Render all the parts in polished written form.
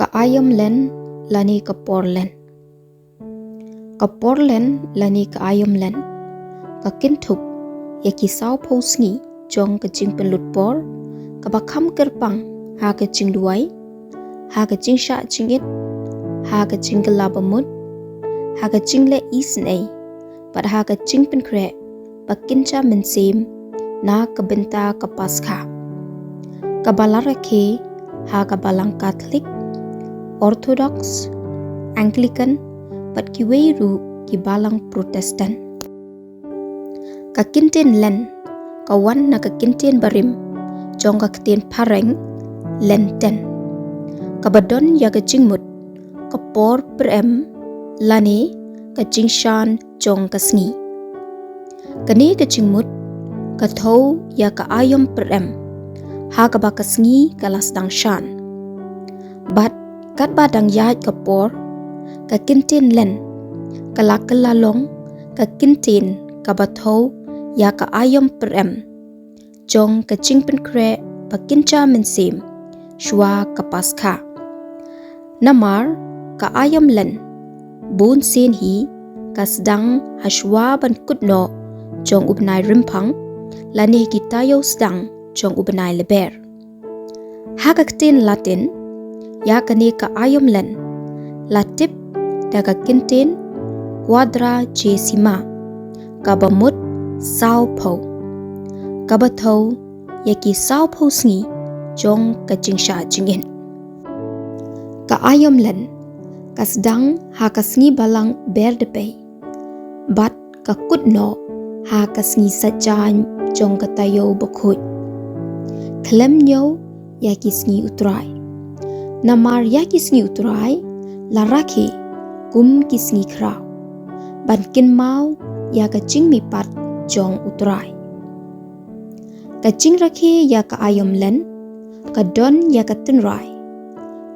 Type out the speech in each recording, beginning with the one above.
Ka Aïom Len lani ka por len. Ka por len lani ka Aïom Len. Ka kintup ya ki sao po sngi jong ka jing penlut por. Ka bakam kerpang ha ka jing duai. Ha ka jing sha jing it. Ha ka jing galabamut. Ha ka jing le sngi. But ha ka jingpynkhreh bakincha mensim na ka bynta ka Paskha. Ka balarake ha ka balang Catholic, Orthodox, Anglican, pat kiweiru ki balang Protestant. Ka kinten len, ka wan na ka kinten barim, jong ka kten pareng, Lenten. Ka badon ya ka jingmut, ka por perem, lani, ka jingshan jong ka sngi. Kani ka jingmut, ka thou ya ka ayom perem, ha ka ba ka sngi ka lasdang shan. Bat kat badang yai ka por, ka kintin len, ka lakalalong, ka kintin ka bathou ya ka ayom perem, jong ka jingpynkhreh bakincha mensim, shwa ka Paskha. Namar ka Aïom Len, bun sin hi, ka sedang hashwa ban kutno, jong ubnai rimpang, lani kitayo sedang jong ubnai leber. Ha ka ktin Latin, ya kani ka Aïom Len, latip daga kintin quadragesima, ka bamut sao po. Ka bathou ya ki sao po sngi, jong ka jingsha jingin. Ka Aïom Len, ka sedang ha ka sngi balang berdepe. Bat ka kutno ha ka sngi sajan jong ka tayo bakhut. Klem nyo ya ki sngi utrai. Namar ya ki sngi utrai, laraki kum ki sngi krau. Ban kin mau ya ka jingmi pat jong utrai. Ka jingraki ya ka Aïom Len, ka don ya ka tinrai.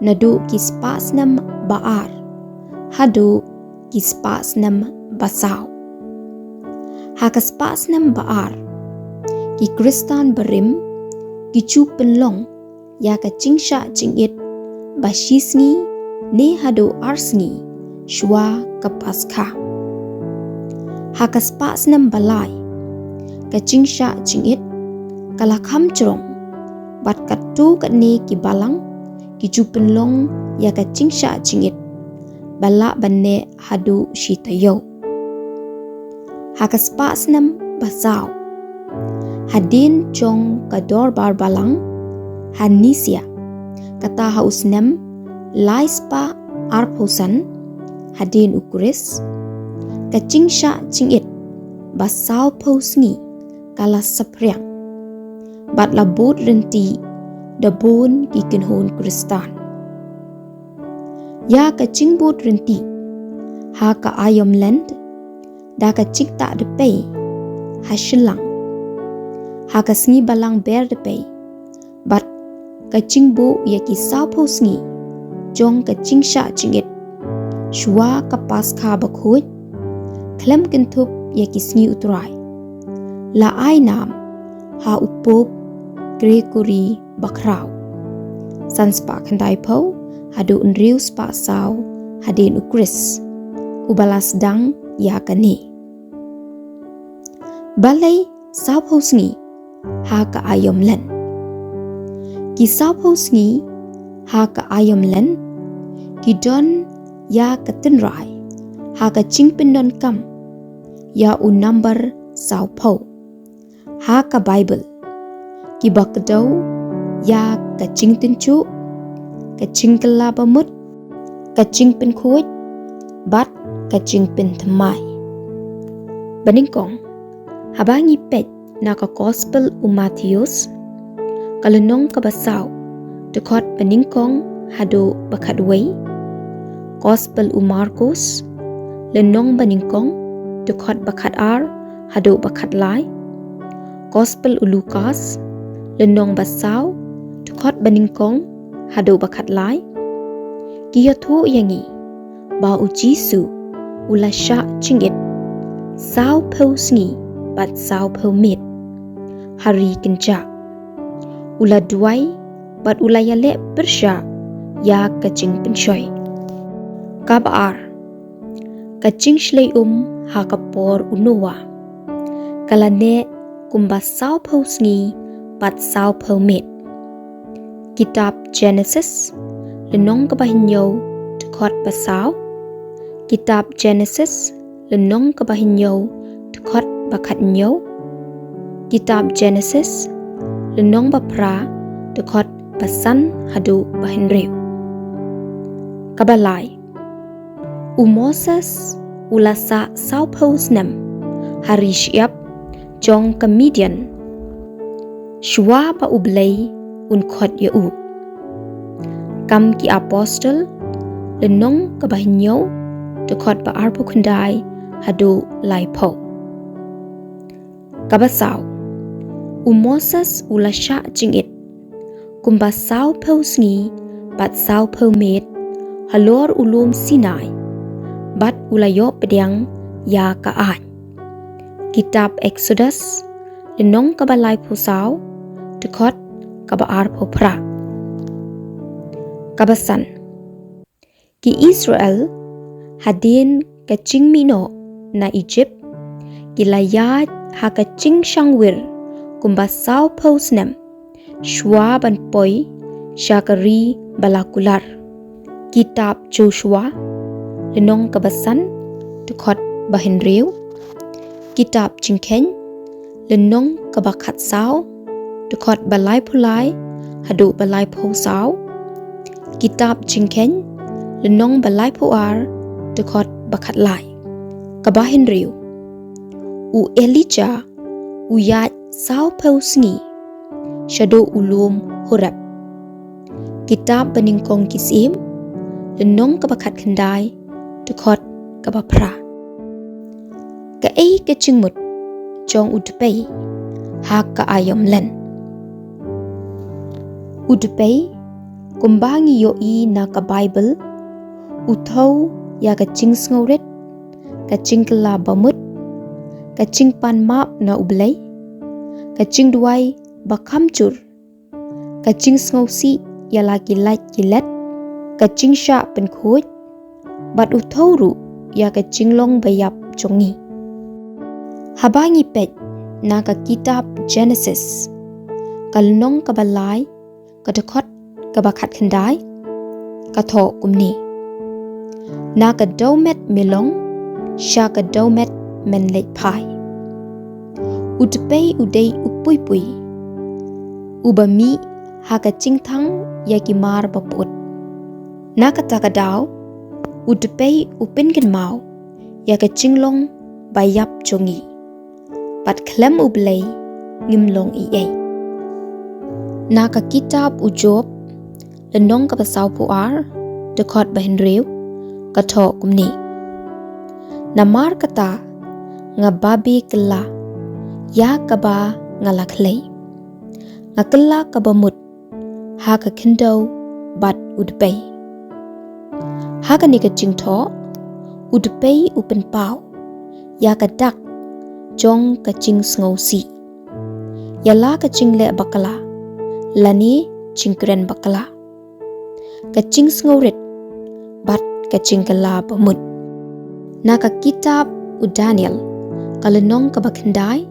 Nadu ki spas nam baar, hadu ki spas nam basau. Ha ka spas nam baar, ki kristan barim, ki chu penlong, ya ka jingsha jingit, bashisngi, ni hadu arsngi, shwa ka Paskha. Ha ka spas nam balai, ka jingsha jingit, kalakam cerong, bat katu kat ni ki balang, ki chu penlong, ya ka jingsha jingit, balak banne hadu shitayo. Ha ka spas nam basau, hadin jong ka dorbar balang, hanisia, kata haus nem, laispa arposan, hadin ukuris, ka jingsha jingit, basau po sngi, kala sapriang, bat labut renti, dabun ki kinhon kristan. Ya ka jingbut renti, ha ka Aïom Len, da ka jingta depe, ha shilang. Ha ka sngi balang ber depe, bat ka jingbu ya ki sao po sngi, jong ka jingsha jingit, shwa ka Paskha bakhut, klem kintup ya ki sngi utrai. La ai nam, ha upop, Gregory bakrau. San spa kandai po, hadu unriu spa sao, hadin ukris, ubalas dang ya kani. Balai sao po sngi, ha ka Aïom Len. Ki sao po sngi, ha ka Aïom Len, ki don ya ka tinrai, ha ka jingpindon kam, ya u number sao po. Ha ka Bible, ki bakdaw, ya ka jingtinchu, ka jingkalabamut, ka jingpynkhreh, bat ka jingpynthamai. Baningkong, habangi pet na ka Gospel Matthews, kalenong ka basaw, dekot baningkong hado bakadway, Gospel Marcos, lenong baningkong, dekot bakadar, hado bakadlay, Gospel Lucas, lenong basaw, dekot baningkong, hado bakadlay, kiyotho yangi, ba u Jisu, ula sha jingit, sao po sngi, bat sao po mit, hari kenja. Ula duai, bat ula yale bersya, ya ka jingpynkhreh. Kabar ka jingshlei ha kapor unuwa kalane kumba saupho sngi pat saupho met. Kitab Genesis lenong kabahinyo tekot basau. Kitab Genesis lenong kabahinyo tekot bakatnyo. Kitab Genesis lenong bapra tekot basan hadu bahinriu. Kabalai Moses ulasa saupho snem hari siap jong komedian shwa ba ublay unkot yau. Kam ki apostol lenong kabahinyo tekot ba arpo kundai hadu laipo. Kabasaw Moses ulasya jingit kumba saupho sngi bat saupho met halor ulum Sinai bat ulayo pedang ya kaan. Kitab Exodus lenong kabalai pusaw tekot kabaar popra. Kabasan ki Israel hadin kacing mino na Egypt kilayat ha kacing shangwir kumba saupho snem shwa ban poi syakari balakular. Kitab Joshua lenong kabasan tekot bahinriu. Kitab jingpynkhreh lenong kabakat saw tekot balai pulai hadu balai saw. Kitab jingpynkhreh lenong balai puar tekot bakat lai. Kabahinriu Elijah uyat saupho sngi shado ulum Horeb. Kitab beningkong kisim lenong kabakat kendai tekot kabapra. Kaei kecingmut jong udpei ha ka Aïom Len. Udpei kumbangi yoi na ka Bible uthau ya kacing sngoret kacing kela bamut kacing pan map na ublay kacing duai bakamcur kacing sngosi ya lagi lait gilet kacing sya penkhoj bat uthau ru ya kacing long bayap jongi. Habangi pet na ka kitab Genesis kalnong kabalai kadekot kabakat kendai katho kumni na ka daumet milong sya ka daumet menlet pai. Udpei udei upui ubami ha kacing thang ya kimar baput na katakadaw udpei upin kenmau ya kacing long bayap jongi pat klem ublay ngimlong iay. Na ka kitab Ujob lenong kabasaw puar dekot bahinriu katho kumni namar kata nga babi kela ya kaba ngalaklay nga kela kabamut ha ka kindaw bat udpei ha ka ni kacing tho udpei upen pau ya ka dak jong kacing sngosi yala kacing le bakala lani jingkren bakala kacing sngoret bat kacing kala bamut. Na ka kitab Daniel kalenong kabakendai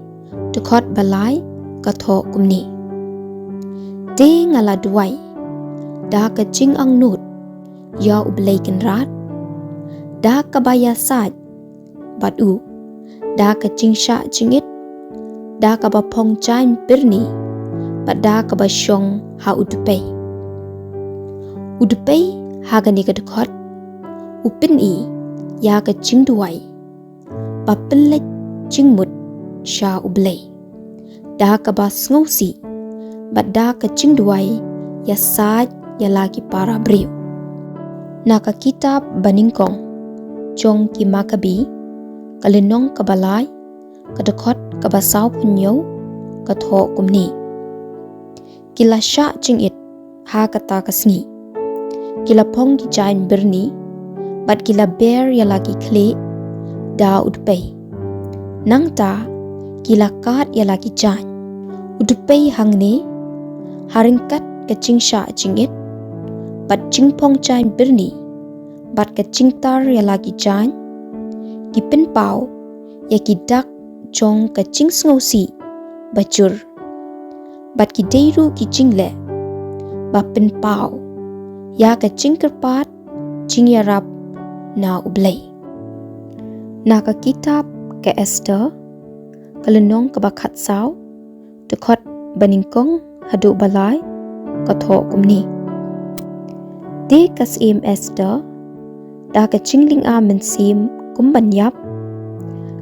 tekot balai katho kumni de ngala duai da kacing ang nut ya ublay kenrat da kabaya saj bat u da kacing sya jingit da kabapong jain birni bat da kabasyong ha udpei ha gani kadekot upin i ya kacing duai bapelet jingmut sya ublay da kabas ngosi bat da kacing duai ya saj ya lagi para briu. Na ka kitab baningkong jong ki Makabi kalenong kabalai kadekot kabasaw punyo katho kumni kila sya jingit ha kata kasngi kila pong ki jain birni bat kila ber ya lagi kle da udpei nang ta kila kat ya lagi jain udpei hangne haringkat kacing sya jingit bat jingpong chain birni bat ka jingtar ya lagi jan ki pin pau ya ki dak jong ka jing sngosi bacur bat ki deiru ki jingle ba pin pau ya ka jingkerpat jing yarap na ublay na ka kitab ka Esther kalenong ka bakat saw tukot baningkong hadu balay katho kumni de kas im Esther da ka jingling a mensim kumbanyap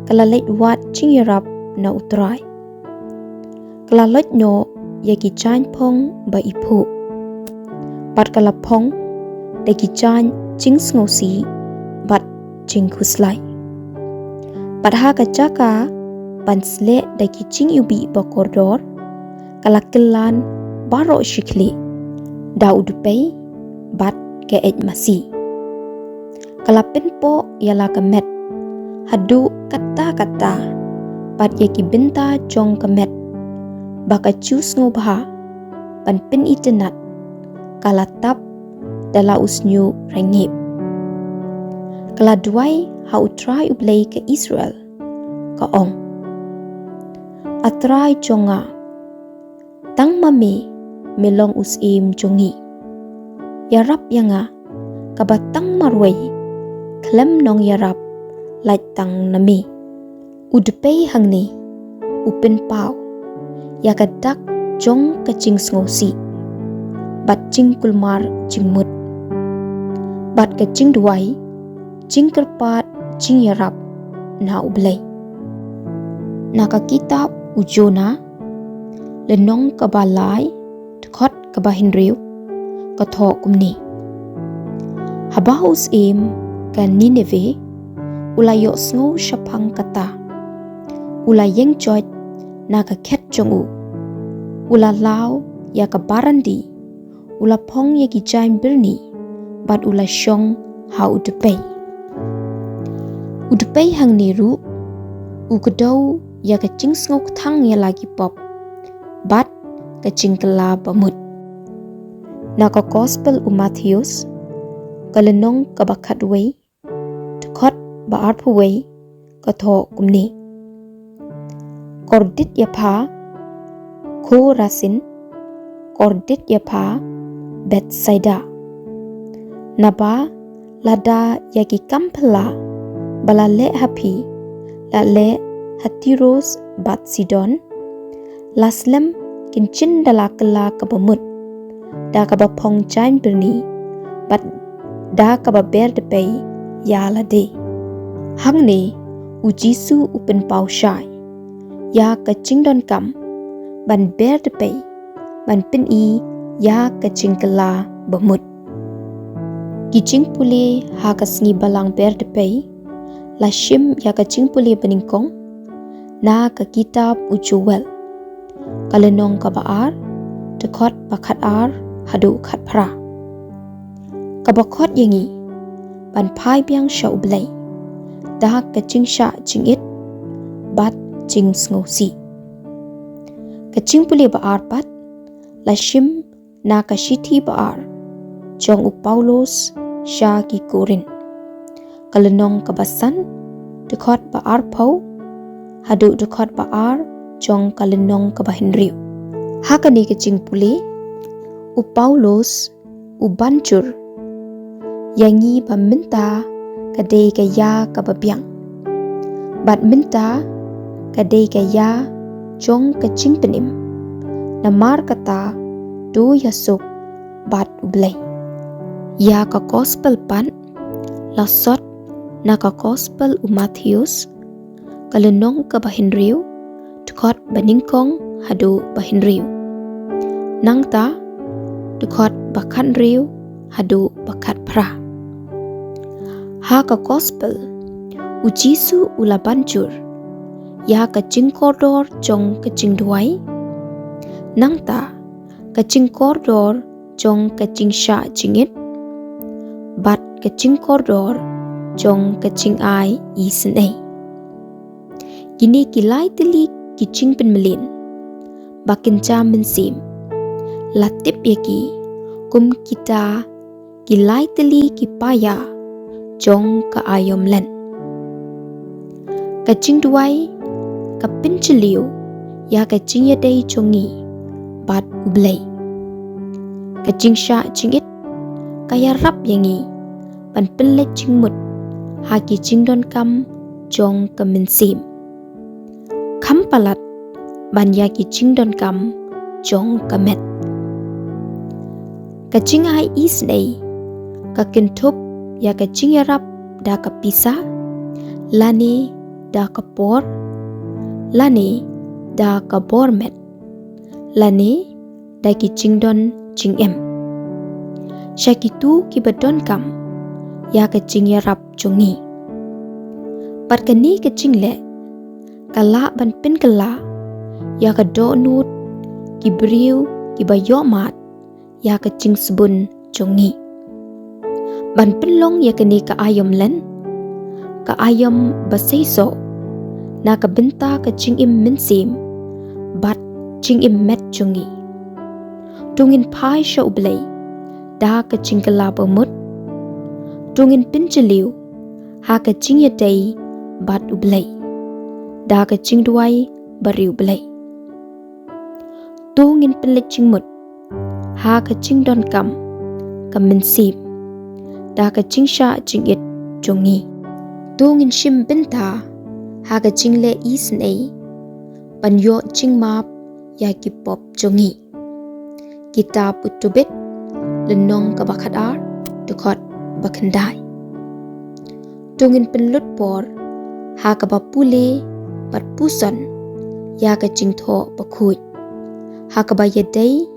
kala leit wat jing yarap na utray kala lot nyo ya ki chan pong ba ipu bat kala pong de ki chan jing sngosi bat jing khuslai bat ha ka jaka bansle de ki jing yubi ba koridor kala kelan baro shikli daud pay bat ke ej masi kala pinpo yala kamet hadu kata bat ye ki bynta jong kamet baka chus ngobha pan pin itenat kala tap dala usnyu rengip kala duai ha utrai ublay ke Israel ka ong atrai jonga tang mame melong usim jongi yarap yanga kabatang marway klem nong yarap lait tang nami udpay hangni upin pau yakadak jong kaching sngosi bat jing kulmar jingmut bat kaching duai jing kerpat jing yarap na ublay naka kitab ujona lenong kabalay tukot kabahinriu katho kumni habahus im ka Nineveh ulayo sngo shapang kata ulayeng joy na ka khet jongu ula lao ya ka barandi ula pong ya ki jain birni bat ula shong ha udpay hang niru ukadau ya ka jing sngo thang ya lagi pop bat ka jing kala bamut na ka gospel Matthews kalenong kabakat way tukot ba arpu way katho kumni kordit ya pha ko rasin kordit ya pha Bethsaida naba lada ya ki kampala balale hapi lale hatiros bat sidon laslem kinchin dala kala kabamut da kabapong jain birni bat da kababer de pay ya lade hangne ujisu upen pau shai ya ka chingdon kam ban ber de pay ban pin i ya ka chingkala bamut kiching pule ha ka sngi balang ber de pay la shim ya ka ching pule baningkong na ka kitab ujuwel kalenong ka baar tekot bakat ar hadu khat phra kabakot yangi ban phai biang sha ublay da ka ching sha ching it bat ching sngosi ka ching pule baar pat la shim na ka shithi baar jong u Paulos sha ki Korin kalenong ka basan tekot baar pau hadu tekot baar jong kalenong ka bahinriu hakani ka ching pule u Paulos u bancur yangi ba bynta kadai ka ya ka babiang bat bynta kadai ka ya jong ka chingpenim namar kata do yasuk bat ublay ya ka gospel pan lasot na ka gospel Matthews kalenong ka bahinriu tukot baningkong hadu bahinriu nangta tukot bakanriu hadu bakat pra ha ka gospel ujisu ula bancur ya ka jingkordor jong ka jingduai nangta ka jingkordor jong ka jingsha jingit bat ka jingkordor jong ka jingai isnei gini kilai tili ki jingpen melin bakin jam mensim latip yaki kum kita kilai teli kipaya jong ka Aïom Len. Ka jing duai ka pinchiliu ya ka jing ya day jongi bat ublay. Ka jing sha jing it kaya rap yangi pan pelet jing mut haki jing don kam jong ka minsim. Kam palat ban ya ki jing don kam jong ka met. Ka jing ai is day ka kintup ya ka jing ya rap da ka pisa lani da ka por lani da ka bormet lani da ki jing don jing em. Syakitu ki badon kam ya ka jing ya rap jongi. Pat kani ka jing le kala ban pin kala ya ka do nut ki briu ki bayo mat ya ka jing sebun jongi. Ban pin long ya kani ka Aïom Len ka ayam basaiso na ka bynta ka jing im minsim bat jing im met jongi. Tungin pai sya ublay da ka jing kala bamut tungin pinchiliu ha ka jing ya day bat ublay da ka jing duai bari ublay. Tungin pelet jing mut ha ka jing don kam ka minsim da ka jing sha jing it jongi. Tungin shim bynta ha ka jing le isen ay pan yo jing map ya ki pop jongi. Kita putubit lenong ka bakadar tukot bakandai. Tungin penlut por ha ka bapule pat puson ya ka jing tho bakhuj ha ka bayaday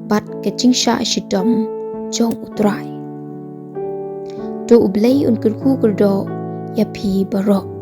bat ka jing sha shidom jong utrai. Tu ublay un kurku kurdo ya pi barok.